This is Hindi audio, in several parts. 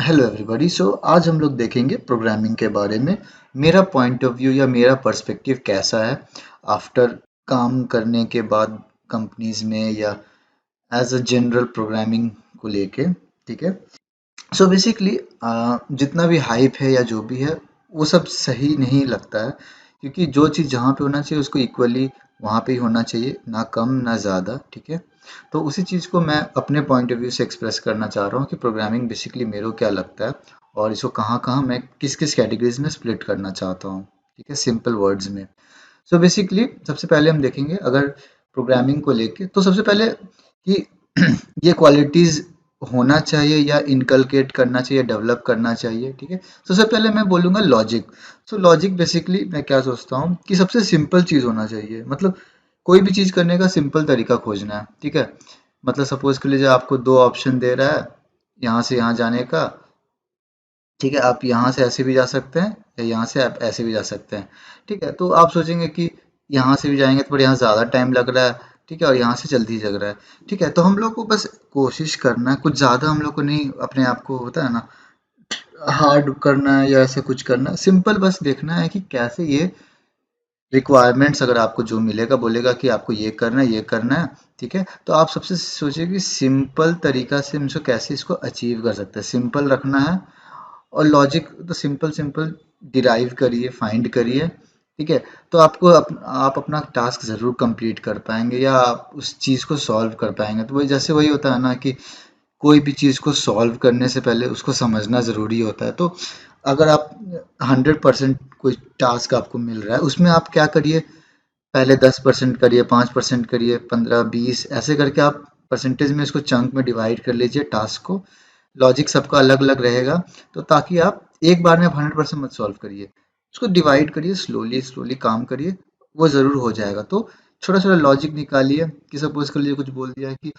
Hello everybody. आज हम लोग देखेंगे प्रोग्रामिंग के बारे में। मेरा पॉइंट ऑफ व्यू या मेरा पर्सपेक्टिव कैसा है आफ्टर काम करने के बाद कंपनीज में, या एज अ जनरल प्रोग्रामिंग को लेके। ठीक है। बेसिकली जितना भी हाइप है या जो भी है वो सब सही नहीं लगता है, क्योंकि जो चीज़ जहाँ पे होना चाहिए उसको इक्वली वहाँ पे ही होना चाहिए, ना कम ना ज़्यादा। ठीक है। तो उसी चीज़ को मैं अपने पॉइंट ऑफ व्यू से एक्सप्रेस करना चाह रहा हूँ कि प्रोग्रामिंग बेसिकली मेरे को क्या लगता है और इसको कहाँ कहाँ मैं किस किस कैटेगरीज में स्प्लिट करना चाहता हूँ। ठीक है, सिंपल वर्ड्स में। बेसिकली सबसे पहले हम देखेंगे अगर प्रोग्रामिंग को लेके, तो सबसे पहले कि ये क्वालिटीज होना चाहिए या इनकलकेट करना चाहिए, डेवलप करना चाहिए। ठीक है। सबसे पहले मैं बोलूँगा लॉजिक। लॉजिक बेसिकली मैं क्या सोचता हूँ कि सबसे सिंपल चीज़ होना चाहिए। मतलब कोई भी चीज़ करने का सिंपल तरीका खोजना है। ठीक है। मतलब सपोज के लिए आपको दो ऑप्शन दे रहा है यहाँ से यहाँ जाने का। ठीक है, आप यहाँ से ऐसे भी जा सकते हैं या यहाँ से आप ऐसे भी जा सकते हैं। ठीक है, तो आप सोचेंगे कि यहाँ से भी जाएंगे तो पर यहाँ ज़्यादा टाइम लग रहा है। ठीक है, और यहाँ से जल्दी लग रहा है। ठीक है, तो हम लोग को बस कोशिश करना है, कुछ ज़्यादा हम लोग को नहीं, अपने आप को होता है ना, हार्ड करना है या ऐसे कुछ करना है। सिंपल बस देखना है कि कैसे ये रिक्वायरमेंट्स अगर आपको जो मिलेगा बोलेगा कि आपको ये करना है ये करना है। ठीक है, तो आप सबसे सोचिए कि सिंपल तरीका से हम इसको कैसे इसको अचीव कर सकते हैं। सिंपल रखना है और लॉजिक तो सिंपल सिंपल डिराइव करिए, फाइंड करिए। ठीक है, तो आपको आप अपना टास्क ज़रूर कंप्लीट कर पाएंगे या आप उस चीज़ को सॉल्व कर पाएंगे। तो वही जैसे वही होता है ना कि कोई भी चीज़ को सॉल्व करने से पहले उसको समझना ज़रूरी होता है। तो अगर आप 100% कोई टास्क आपको मिल रहा है, उसमें आप क्या करिए, पहले 10% करिए, 5% करिए, 15-20 ऐसे करके आप परसेंटेज में इसको चंक में डिवाइड कर लीजिए टास्क को। लॉजिक सबका अलग अलग रहेगा, तो ताकि आप एक बार में आप 100% मत सॉल्व करिए, उसको डिवाइड करिए, स्लोली स्लोली काम करिए, वो ज़रूर हो जाएगा। तो छोटा छोटा लॉजिक निकालिए कि सपोज कर लीजिए कुछ बोल दिया है कि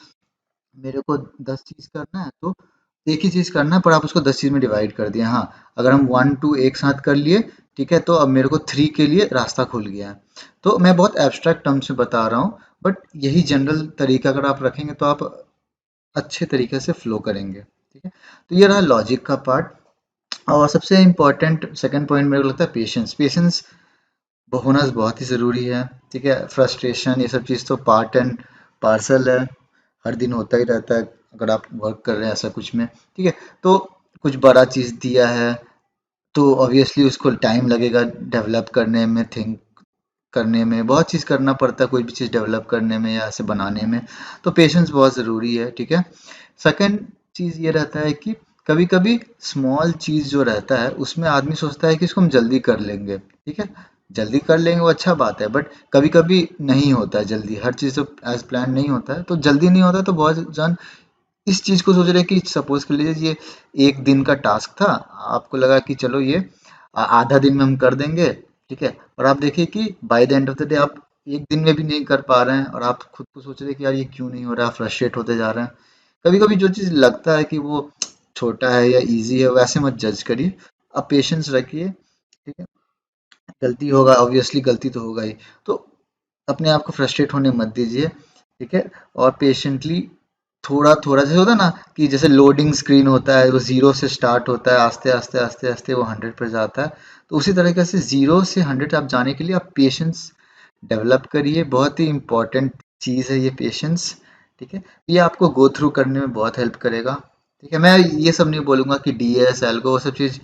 मेरे को 10 चीज़ करना है, तो एक ही चीज़ करना है पर आप उसको 10 चीज़ में डिवाइड कर दिए। हाँ, अगर हम 1-2 एक साथ कर लिए, ठीक है, तो अब मेरे को 3 के लिए रास्ता खुल गया है। तो मैं बहुत एब्स्ट्रैक्ट टर्म्स में बता रहा हूँ, बट यही जनरल तरीका अगर आप रखेंगे तो आप अच्छे तरीके से फ्लो करेंगे। ठीक है, तो ये रहा लॉजिक का पार्ट। और सबसे इम्पोर्टेंट सेकंड पॉइंट मेरे को लगता है पेशेंस। पेशेंस होना बहुत ही ज़रूरी है। ठीक है, फ्रस्ट्रेशन ये सब चीज़ तो पार्ट एंड पार्सल है, हर दिन होता ही रहता है अगर आप वर्क कर रहे हैं ऐसा कुछ में। ठीक है, तो कुछ बड़ा चीज़ दिया है तो ऑब्वियसली उसको टाइम लगेगा डेवलप करने में, थिंक करने में, बहुत चीज़ करना पड़ता है कोई भी चीज़ डेवलप करने में या ऐसे बनाने में। तो पेशेंस बहुत ज़रूरी है। ठीक है, सेकंड चीज़ ये रहता है कि कभी कभी स्मॉल चीज़ जो रहता है उसमें आदमी सोचता है कि इसको हम जल्दी कर लेंगे। ठीक है, जल्दी कर लेंगे वो अच्छा बात है, बट कभी कभी नहीं होता है जल्दी, हर चीज़ तो एज प्लान नहीं होता है। तो जल्दी नहीं होता तो बहुत जन इस चीज़ को सोच रहे हैं कि सपोज कर लीजिए ये एक दिन का टास्क था, आपको लगा कि चलो ये आधा दिन में हम कर देंगे। ठीक है, और आप देखिए कि by the end of the day आप एक दिन में भी नहीं कर पा रहे हैं और आप खुद को सोच रहे हैं कि यार ये क्यों नहीं हो रहा, फ्रस्ट्रेट होते जा रहे हैं। कभी कभी जो चीज़ लगता है कि वो छोटा है या इजी है वैसे मत जज करिए, आप पेशेंस रखिए। ठीक है, गलती होगा, ऑब्वियसली गलती तो होगा ही, तो अपने आप को फ्रस्ट्रेट होने मत दीजिए। ठीक है, और पेशेंटली थोड़ा थोड़ा जैसे होता है ना कि जैसे लोडिंग स्क्रीन होता है, वो जीरो से स्टार्ट होता है, आस्ते आस्ते आस्ते आस्ते वो 100 पर जाता है। तो उसी तरीके से जीरो से 100 आप जाने के लिए आप पेशेंस डेवलप करिए। बहुत ही इंपॉर्टेंट चीज़ है ये पेशेंस। ठीक है, ये आपको गो थ्रू करने में बहुत हेल्प करेगा। ठीक है, मैं ये सब नहीं बोलूँगा कि डी एस एल्गो वो सब चीज़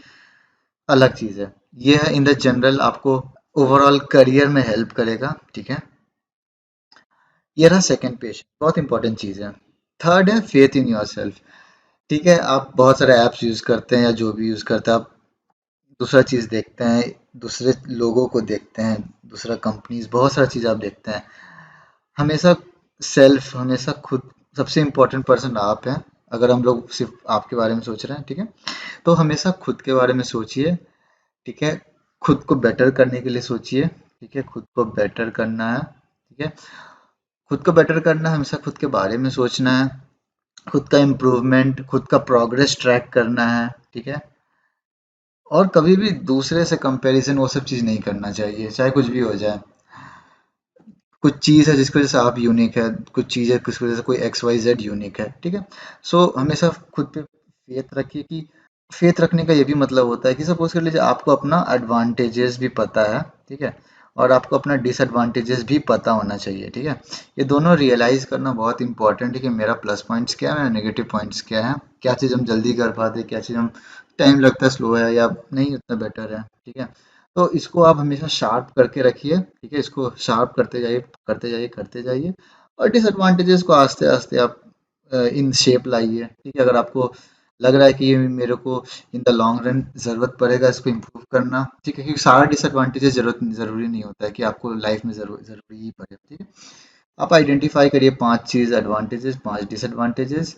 अलग चीज़ है। ये है इन द जनरल आपको ओवरऑल करियर में हेल्प करेगा। ठीक है, ये रहा सेकंड पेज, बहुत इंपॉर्टेंट चीज़ है। थर्ड है फेथ इन योरसेल्फ। ठीक है, आप बहुत सारे ऐप्स यूज़ करते हैं या जो भी यूज़ करते हैं, आप दूसरा चीज़ देखते हैं, दूसरे लोगों को देखते हैं, दूसरा कंपनीज, बहुत सारा चीज़ आप देखते हैं। हमेशा सेल्फ, हमेशा खुद, सबसे इम्पोर्टेंट पर्सन आप हैं। अगर हम लोग सिर्फ आपके बारे में सोच रहे हैं, ठीक है, तो हमेशा खुद के बारे में सोचिए। ठीक है, खुद को बेटर करने के लिए सोचिए। ठीक है, खुद को बेटर करना है। ठीक है, खुद को बेटर करना है, हमेशा खुद के बारे में सोचना है, खुद का इम्प्रूवमेंट, खुद का प्रोग्रेस ट्रैक करना है। ठीक है, और कभी भी दूसरे से कंपैरिजन वो सब चीज़ नहीं करना चाहिए, चाहे कुछ भी हो जाए। कुछ चीज़ है जिसकी वजह से आप यूनिक है, कुछ चीज़ है जिसकी वजह से कोई XYZ यूनिक है। ठीक है, हमेशा खुद पे फेथ रखिए कि फेथ रखने का ये भी मतलब होता है कि सपोज कर लीजिए आपको अपना एडवांटेजेस भी पता है, ठीक है, और आपको अपना डिसएडवांटेजेस भी पता होना चाहिए, ठीक है। ये दोनों रियलाइज करना बहुत इंपॉर्टेंट है कि मेरा प्लस पॉइंट्स क्या है, मेरा नेगेटिव पॉइंट्स क्या है, क्या चीज़ हम जल्दी कर पाते, क्या चीज़ हम टाइम लगता है स्लो है या नहीं उतना बेटर है, ठीक है। तो इसको आप हमेशा शार्प करके रखिए, ठीक है, इसको शार्प करते जाइए करते जाइए करते जाइए, और डिसएडवांटेजेस को आस्ते आस्ते आप इन शेप लाइए, ठीक है। अगर आपको लग रहा है कि ये मेरे को इन द लॉन्ग रन ज़रूरत पड़ेगा इसको इम्प्रूव करना, ठीक है, क्योंकि सारा डिसएडवांटेजेस ज़रूरी नहीं होता है कि आपको लाइफ में ज़रूरी ही पड़े, ठीक है। आप आइडेंटिफाई करिए 5 चीज़ एडवांटेजेस, 5 डिसएडवांटेजेस,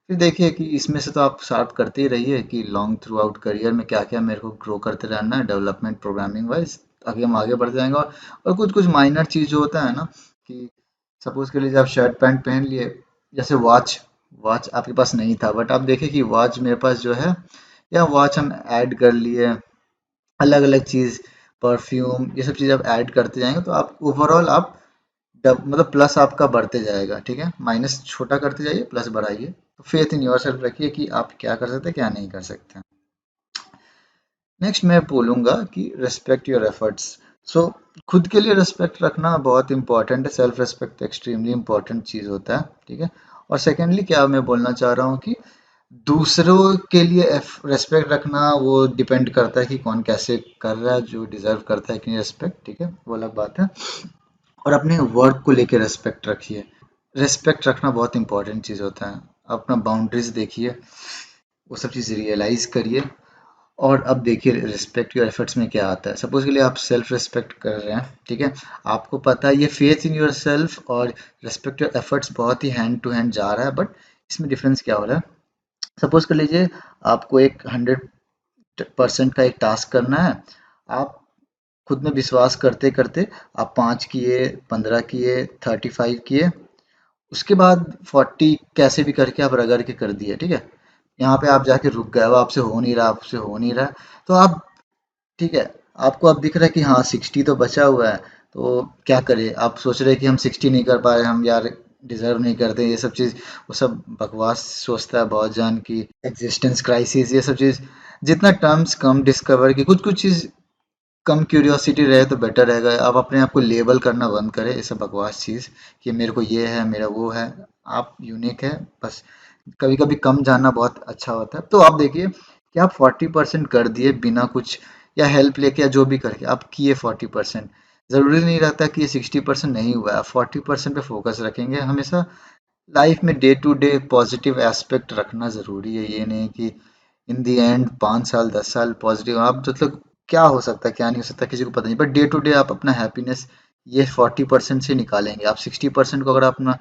फिर देखिए कि इसमें से तो आप शार्प करते ही रहिए कि लॉन्ग थ्रू आउट करियर में क्या क्या मेरे को ग्रो करते रहना है डेवलपमेंट प्रोग्रामिंग वाइज, ताकि हम आगे बढ़ जाएंगे। और कुछ कुछ माइनर चीज़ जो होता है ना कि सपोज कर लीजिए आप शर्ट पैंट पहन लिए, जैसे वॉच, वॉच आपके पास नहीं था बट आप देखें कि वॉच मेरे पास जो है, या वॉच हम ऐड कर लिए, अलग अलग चीज़, परफ्यूम, ये सब चीज़ आप ऐड करते जाएंगे तो आप ओवरऑल आप मतलब प्लस आपका बढ़ते जाएगा, ठीक है। माइनस छोटा करते जाइए, प्लस बढ़ाइए। तो फेथ इन योर सेल्फ रखिए कि आप क्या कर सकते हैं क्या नहीं कर सकते। नेक्स्ट मैं बोलूँगा कि रिस्पेक्ट योर एफर्ट्स। सो खुद के लिए रिस्पेक्ट रखना बहुत इंपॉर्टेंट है, सेल्फ रिस्पेक्ट एक्सट्रीमली इंपॉर्टेंट चीज़ होता है, ठीक है। और सेकेंडली क्या मैं बोलना चाह रहा हूँ कि दूसरों के लिए रेस्पेक्ट रखना वो डिपेंड करता है कि कौन कैसे कर रहा है, जो डिजर्व करता है कि नहीं रेस्पेक्ट, ठीक है, वो अलग बात है। और अपने वर्क को लेके रेस्पेक्ट रखिए। रेस्पेक्ट रखना बहुत इंपॉर्टेंट चीज़ होता है। अपना बाउंड्रीज देखिए, वो सब चीज़ रियलाइज करिए। और अब देखिए रिस्पेक्ट योर एफर्ट्स में क्या आता है। सपोज के लिए आप सेल्फ रिस्पेक्ट कर रहे हैं, ठीक है, आपको पता है ये फेथ इन योर सेल्फ और रिस्पेक्ट योर एफर्ट्स बहुत ही हैंड टू हैंड जा रहा है, बट इसमें डिफरेंस क्या हो रहा है। सपोज कर लीजिए आपको एक 100% का एक टास्क करना है, आप खुद में विश्वास करते करते आप 5 किए, 15 किए, 35 किए, उसके बाद 40 कैसे भी करके आप रगड़ के कर दिए, ठीक है। यहाँ पे आप जाके रुक गए, अब आपसे हो नहीं रहा, आपसे हो नहीं रहा, तो आप, ठीक है, आपको अब दिख रहा है कि हाँ 60 तो बचा हुआ है, तो क्या करें, आप सोच रहे हैं कि हम 60 नहीं कर पा रहे, हम यार डिजर्व नहीं करते, ये सब चीज़, वो सब बकवास सोचता है बहुत जान की एग्जिस्टेंस क्राइसिस, ये सब चीज़, जितना टर्म्स कम डिस्कवर की, कुछ कुछ चीज़ कम क्यूरियोसिटी रहे तो बेटर रहेगा। आप अपने आप को लेबल करना बंद करें, ये सब बकवास चीज़ कि मेरे को ये है, मेरा वो है, आप यूनिक है, बस कभी कभी कम जानना बहुत अच्छा होता है। तो आप देखिए कि आप 40% कर दिए बिना कुछ, या हेल्प लेके या जो भी करके आप किए 40%, ज़रूरी नहीं रहता कि ये 60% नहीं हुआ है, आप 40% पे फोकस रखेंगे हमेशा। लाइफ में day to day positive aspect रखना ज़रूरी है, ये नहीं कि इन दी एंड 5 साल 10 साल पॉजिटिव आप, मतलब क्या हो सकता है क्या नहीं हो सकता किसी को पता नहीं, बट डे टू डे आप अपना हैप्पीनेस ये 40% से निकालेंगे। आप 60% को अगर आप अपना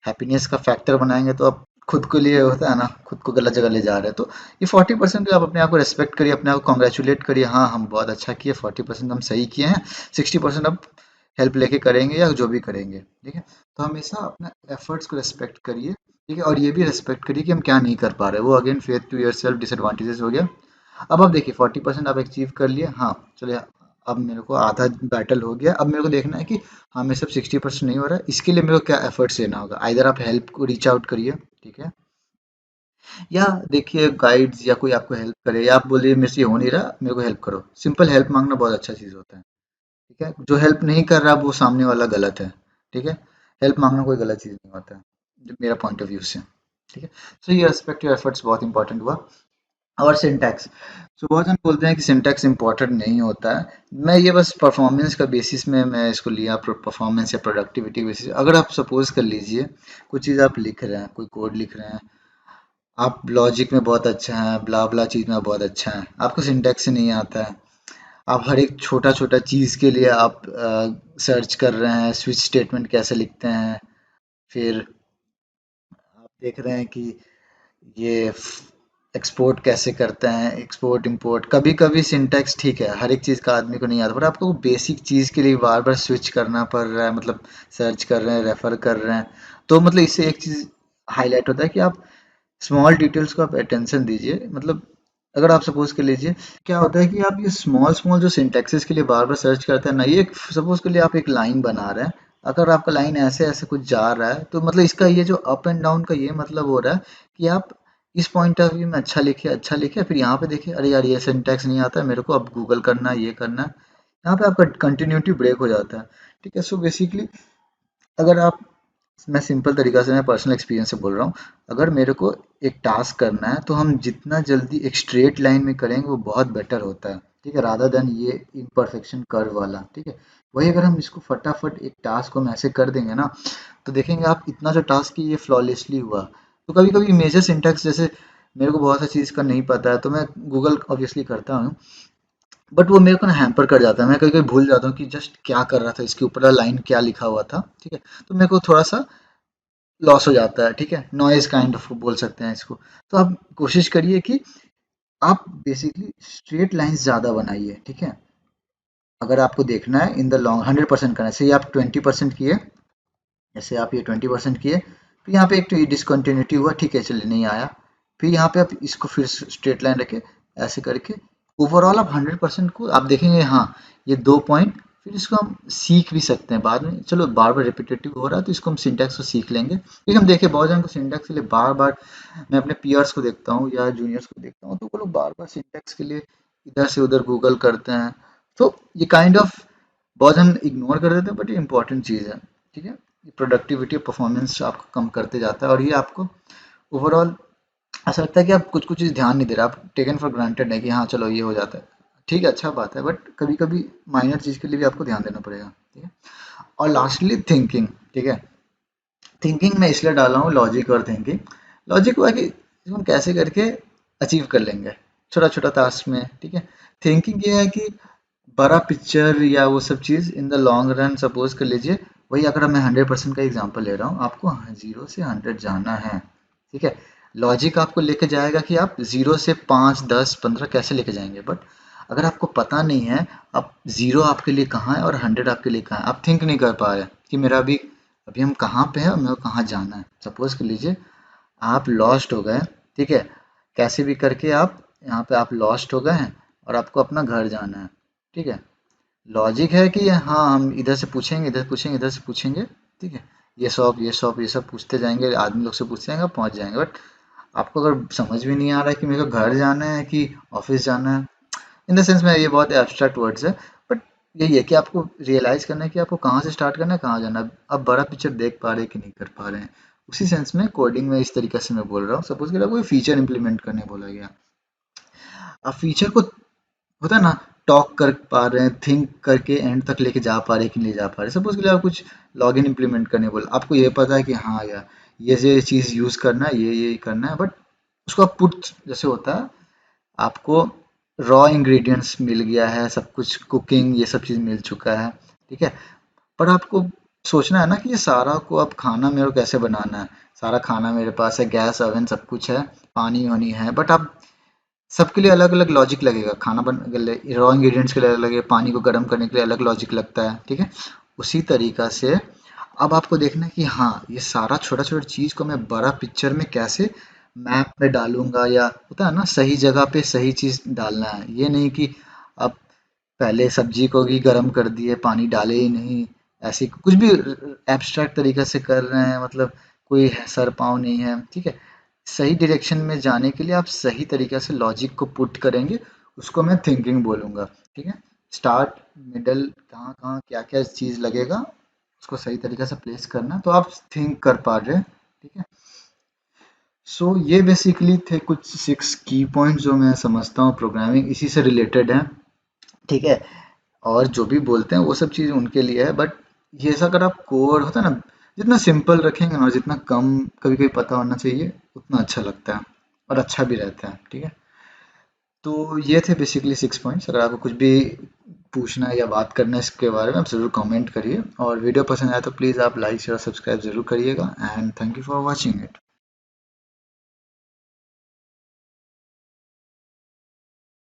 हैप्पीनेस का फैक्टर बनाएंगे तो आप खुद के लिए होता है ना, खुद को गलत जगह ले जा रहे हैं। तो ये 40% पे आप अपने आप को रेस्पेक्ट करिए, अपने आप को कॉन्ग्रेचुलेट करिए, हाँ हम बहुत अच्छा किए, 40% हम सही किए हैं, 60% अब हेल्प लेके करेंगे या जो भी करेंगे, ठीक है। तो हमेशा अपना एफर्ट्स को रेस्पेक्ट करिए, ठीक है, और ये भी रेस्पेक्ट करिए कि हम क्या नहीं कर पा रहे, वो again faith to yourself disadvantages हो गया। अब आप देखिए 40% आप अचीव कर लिए, हाँ चलिए, अब मेरे को आधा बैटल हो गया, अब मेरे को देखना है कि हाँ मेरे सब 60% नहीं हो रहा है, इसके लिए मेरे को क्या एफर्ट्स लेना होगा। आइदर आप हेल्प को रीच आउट करिए, ठीक है, या देखिए गाइड्स या कोई आपको हेल्प करे, या आप बोलिए मेरे से ये हो नहीं रहा मेरे को हेल्प करो। सिंपल हेल्प मांगना बहुत अच्छा चीज़ होता है, ठीक है। जो हेल्प नहीं कर रहा वो सामने वाला गलत है, ठीक है। हेल्प मांगना कोई गलत चीज़ नहीं होता है, जो मेरा पॉइंट ऑफ व्यू से, ठीक है। सो ये रेस्पेक्ट योर एफर्ट्स बहुत इंपॉर्टेंट हुआ। और सिंटैक्स, तो बहुत जन बोलते हैं कि सिंटैक्स इंपॉर्टेंट नहीं होता है। मैं ये बस परफॉर्मेंस का बेसिस में मैं इसको लिया, परफॉर्मेंस या प्रोडक्टिविटी बेसिस। अगर आप सपोज कर लीजिए कुछ चीज़ आप लिख रहे हैं, कोई कोड लिख रहे हैं, आप लॉजिक में बहुत अच्छा है, ब्ला ब्ला चीज़ में बहुत अच्छा है, आपको सिंटैक्स नहीं आता है, आप हर एक छोटा छोटा चीज़ के लिए आप सर्च कर रहे हैं, स्विच स्टेटमेंट कैसे लिखते हैं, फिर आप देख रहे हैं कि ये एक्सपोर्ट कैसे करते हैं, एक्सपोर्ट इंपोर्ट, कभी कभी सिंटैक्स ठीक है, हर एक चीज़ का आदमी को नहीं आता, पर आपको बेसिक चीज़ के लिए बार बार स्विच करना पड़ रहा है, मतलब सर्च कर रहे हैं, रेफर कर रहे हैं, तो मतलब इससे एक चीज़ हाईलाइट होता है कि आप स्मॉल डिटेल्स को आप अटेंशन दीजिए। मतलब अगर आप सपोज कर लीजिए, क्या होता है कि आप ये स्मॉल स्मॉल जो सिंटैक्सेस के लिए बार बार सर्च करते हैं ना, ये सपोज कर लिए आप एक लाइन बना रहे हैं, अगर आपका लाइन ऐसे ऐसे कुछ जा रहा है तो मतलब इसका ये जो अप एंड डाउन का ये मतलब हो रहा है कि आप इस पॉइंट ऑफ व्यू में अच्छा लिखे, फिर यहाँ पे देखिए अरे यार ये सिंटैक्स नहीं आता है मेरे को, अब गूगल करना है, ये करना है, यहाँ पे आपका कंटिन्यूटी ब्रेक हो जाता है। ठीक है, सो बेसिकली अगर आप, मैं सिंपल तरीका से, मैं पर्सनल एक्सपीरियंस से बोल रहा हूँ, अगर मेरे को एक टास्क करना है तो हम जितना जल्दी एक स्ट्रेट लाइन में करेंगे वो बहुत बेटर होता है। ठीक है, रादर देन ये इम्परफेक्शन कर्व वाला। ठीक है, वही अगर हम इसको फटाफट एक टास्क को हम ऐसे कर देंगे ना, तो देखेंगे आप इतना जो टास्क है ये फ्लॉलेसली हुआ। तो कभी कभी मेजर सिंटैक्स जैसे मेरे को बहुत सा चीज़ का नहीं पता है तो मैं गूगल ऑब्वियसली करता हूँ, बट वो मेरे को ना हैम्पर कर जाता है, मैं कभी कभी भूल जाता हूँ कि जस्ट क्या कर रहा था, इसके ऊपर लाइन क्या लिखा हुआ था। ठीक है, तो मेरे को थोड़ा सा लॉस हो जाता है। ठीक है, नॉइज काइंड ऑफ बोल सकते हैं इसको। तो आप कोशिश करिए कि आप बेसिकली स्ट्रेट लाइंस ज़्यादा बनाइए। ठीक है, अगर आपको देखना है इन द लॉन्ग 100% करना है, जैसे आप 20% किए, जैसे आप ये 20% किए, फिर यहाँ पे एक तो डिसकंटिन्यूटी हुआ, ठीक है चलिए नहीं आया, फिर यहाँ पे आप इसको फिर स्ट्रेट लाइन रखे, ऐसे करके ओवरऑल आप 100% को आप देखेंगे। हाँ, ये 2 पॉइंट, फिर इसको हम सीख भी सकते हैं बाद में, चलो बार बार रिपीटेटिव हो रहा है तो इसको हम सिंटैक्स को सीख लेंगे, क्योंकि हम देखें बहुत जन को सिंटैक्स के लिए बार बार, मैं अपने पीयर्स को देखता हूँ या जूनियर्स को देखता हूँ तो वो लोग बार बार सिंटैक्स के लिए इधर से उधर गूगल करते हैं। तो ये काइंड ऑफ बहुत हम इग्नोर कर देते हैं, बट ये इंपॉर्टेंट चीज़ है। ठीक है, प्रोडक्टिविटी और परफॉर्मेंस आपको कम करते जाता है, और ये आपको ओवरऑल ऐसा लगता है कि आप कुछ कुछ चीज़ ध्यान नहीं दे रहे, आप टेकन फॉर ग्रांटेड है कि हाँ चलो ये हो जाता है। ठीक है, अच्छा बात है, बट कभी कभी माइनर चीज़ के लिए भी आपको ध्यान देना पड़ेगा। ठीक है, और लास्टली थिंकिंग। ठीक है, थिंकिंग मैं इसलिए डाला हूँ लॉजिक और थिंकिंग। लॉजिक हुआ कि इसको हम कैसे करके अचीव कर लेंगे छोटा छोटा टास्क में। ठीक है, थिंकिंग ये है कि बड़ा पिक्चर या वो सब चीज़ in the long run, suppose कर लीजिए, वही अगर मैं 100% का एग्जांपल ले रहा हूँ, आपको 0 से 100 जाना है। ठीक है, लॉजिक आपको लेके जाएगा कि आप 0 से 5, 10, 15 कैसे लेके जाएंगे, बट अगर आपको पता नहीं है आप 0 आपके लिए कहाँ है और 100 आपके लिए कहाँ है, आप थिंक नहीं कर पा रहे कि मेरा अभी अभी हम कहाँ पे हैं और मेरे को कहाँ जाना है। सपोज कर लीजिए आप लॉस्ट हो गए। ठीक है, कैसे भी करके आप यहाँ पे आप लॉस्ट हो गए हैं और आपको अपना घर जाना है। ठीक है, लॉजिक है कि हाँ हम इधर से पूछेंगे, इधर पूछेंगे, इधर से पूछेंगे। ठीक है, ये सब पूछते जाएंगे, आदमी लोग से पूछते जाएंगे, पहुंच जाएंगे। बट आपको अगर समझ भी नहीं आ रहा है कि मेरे को घर जाना है कि ऑफिस जाना है, इन द सेंस में ये बहुत एब्स्ट्रैक्ट वर्ड्स है, बट यही है कि आपको रियलाइज करना है कि आपको कहाँ से स्टार्ट करना है, कहाँ जाना है। आप बड़ा पिक्चर देख पा रहे हैं कि नहीं कर पा रहे हैं। उसी सेंस में कोडिंग में इस तरीके से मैं बोल रहा हूँ। सपोज कि कोई फीचर इंप्लीमेंट करने बोला गया, आप फीचर को होता है ना, टॉक कर पा रहे हैं, थिंक करके एंड तक लेके जा पा रहे हैं कि नहीं जा पा रहे। सपोज के लिए आप कुछ लॉगिन इंप्लीमेंट करने बोला, आपको ये पता है कि हाँ यार ये चीज़ यूज़ करना है, ये करना है, बट उसको आप पुट, जैसे होता है आपको रॉ इंग्रेडिएंट्स मिल गया है, सब कुछ कुकिंग ये सब चीज़ मिल चुका है। ठीक है, पर आपको सोचना है ना कि ये सारा को अब खाना मेरे को कैसे बनाना है। सारा खाना मेरे पास है, गैस ओवन सब कुछ है, पानी वानी है, बट आप सबके लिए अलग अलग लॉजिक लगेगा। खाना बन रॉ इंग्रेडिएंट्स के लिए अलग लगेगा, पानी को गर्म करने के लिए अलग लॉजिक लगता है। ठीक है, उसी तरीका से अब आपको देखना है कि हाँ ये सारा छोटा छोटा चीज़ को मैं बड़ा पिक्चर में कैसे मैप में डालूंगा, या होता है ना सही जगह पे सही चीज़ डालना है। ये नहीं कि आप पहले सब्जी को ही गर्म कर दिए, पानी डाले ही नहीं, ऐसे कुछ भी एब्स्ट्रैक्ट तरीके से कर रहे हैं, मतलब कोई सर पाँव नहीं है। ठीक है, सही डायरेक्शन में जाने के लिए आप सही तरीके से लॉजिक को पुट करेंगे, उसको मैं थिंकिंग बोलूँगा। ठीक है, स्टार्ट, मिडल, कहाँ कहाँ क्या क्या चीज़ लगेगा, उसको सही तरीके से प्लेस करना, तो आप थिंक कर पा रहे हैं। ठीक है, सो ये बेसिकली थे कुछ 6 की पॉइंट जो मैं समझता हूँ प्रोग्रामिंग इसी से रिलेटेड है। ठीक है, और जो भी बोलते हैं वो सब चीज़ उनके लिए है, बट ये ऐसा अगर आप कोर होता है ना, जितना सिंपल रखेंगे ना और जितना कम कभी कभी पता होना चाहिए, उतना अच्छा लगता है और अच्छा भी रहता है। ठीक है, तो ये थे बेसिकली 6 पॉइंट्स। अगर आपको कुछ भी पूछना है या बात करना है इसके बारे में, आप ज़रूर कमेंट करिए, और वीडियो पसंद आया तो प्लीज़ आप लाइक शेयर सब्सक्राइब ज़रूर करिएगा, and thank you for watching it.